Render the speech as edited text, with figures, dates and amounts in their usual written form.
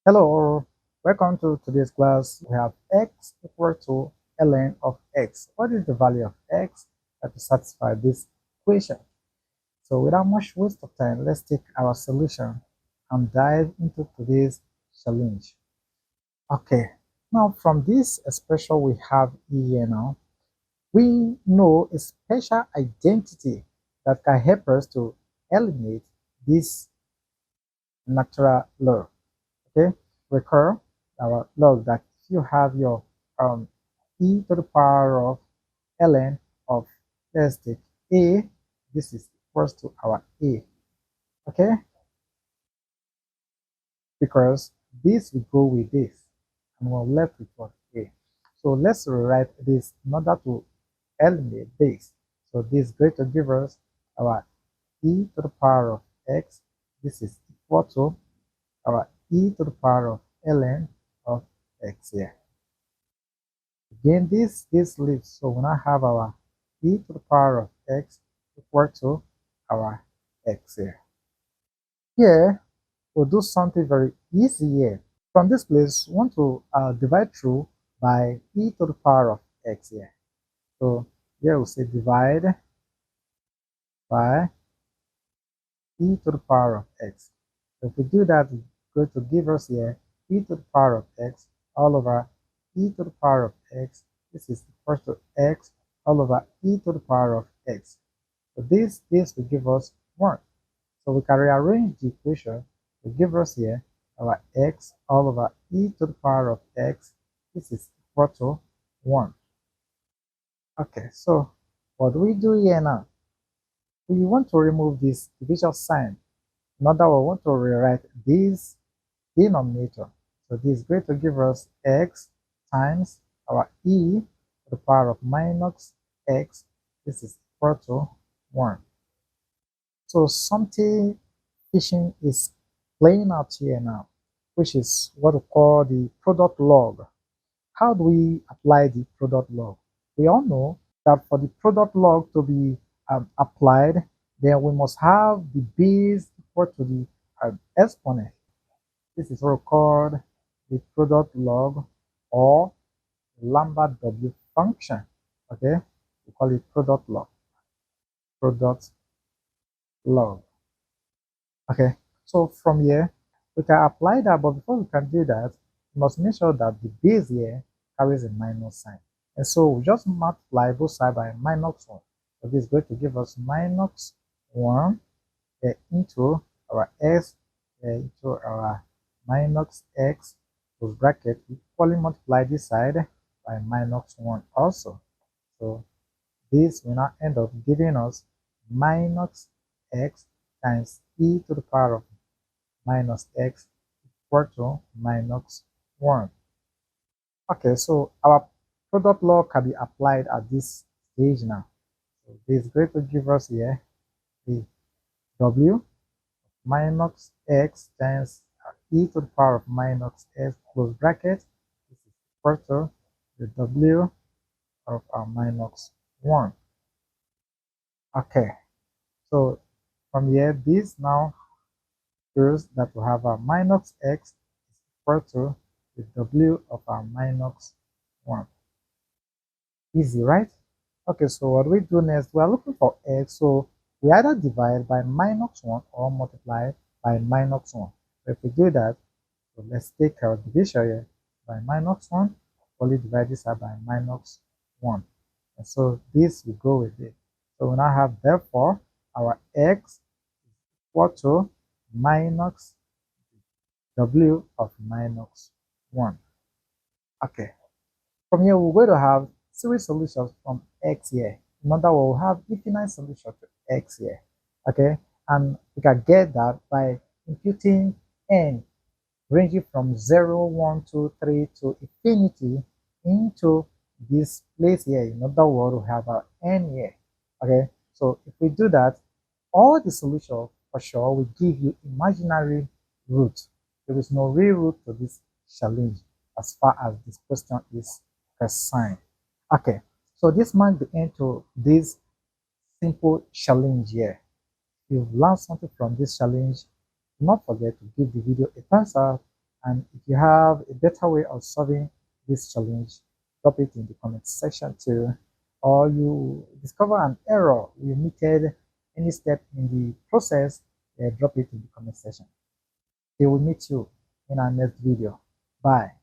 Hello, welcome to today's class. We have x equal to ln of x. What is the value of x that will satisfy this equation? So without much waste of time, let's take our solution and dive into today's challenge. Okay, now from this expression we have here now, we know a special identity that can help us to eliminate this natural law. Okay, recur our log that if you have your e to the power of ln of, let's take a, this is equals to our a. Okay, because this will go with this and we're left with what a. So let's rewrite this in order to eliminate this. So this is going to give us our e to the power of x. This is equal to our e to the power of ln of x here. Again, this leaves, so we now have our e to the power of x equal to our x here. Here, we'll do something very easy here. From this place, we want to divide through by e to the power of x here. So here we'll say divide by e to the power of x. So if we do that, it's going to give us here e to the power of x all over e to the power of x. This is equal to x all over e to the power of x. So this will give us 1. So we can rearrange the equation to give us here our x all over e to the power of x. This is equal to 1. Okay, so what do we do here now? We want to remove this division sign. Now that we want to rewrite this denominator. So this is going to give us x times our e to the power of minus x. This is equal to 1. So something fishing is playing out here now, which is what we call the product log. How do we apply the product log? We all know that for the product log to be applied, then we must have the base equal to the exponent. This is what we call the product log or lambda w function. Okay, we call it product log. Product log. Okay, so from here we can apply that, but before we can do that, we must make sure that the base here carries a minus sign. And so we just multiply both sides by minus 1. So this is going to give us minus 1 into our x into our minus x close bracket, equally multiply this side by minus 1 also. So this will now end up giving us minus x times e to the power of minus x equal to minus 1. Okay, so our product law can be applied at this stage now. So this is going to give us here the w minus x times e to the power of minus x close bracket. This is equal to the w of our minus 1. Okay, so from here, this now shows that we have a minus x is equal to the w of our minus 1. Easy, right? Okay, so what we do next, we are looking for x, so we either divide by minus 1 or multiply by minus 1. So if we do that, so let's take our division here by minus 1, only divide this out by minus 1. And so this will go with it. So we now have, therefore, our x is equal to minus w of minus 1. Okay, from here we're going to have series solutions from x here. In other words, we'll have infinite solution to x here. Okay, and we can get that by imputing n ranging from 0, 1, 2, 3 to infinity into this place here. In other words, we have our n here. Okay, so if we do that, all the solution for sure will give you imaginary root. There is no real root to this challenge as far as this question is concerned. Okay, so this marks the end to this simple challenge here. If you've learned something from this challenge, do not forget to give the video a thumbs up And if you have a better way of solving this challenge, drop it in the comment section too. Or you discover an error, you omitted any step in the process, drop it in the comment section. We will meet you in our next video. Bye.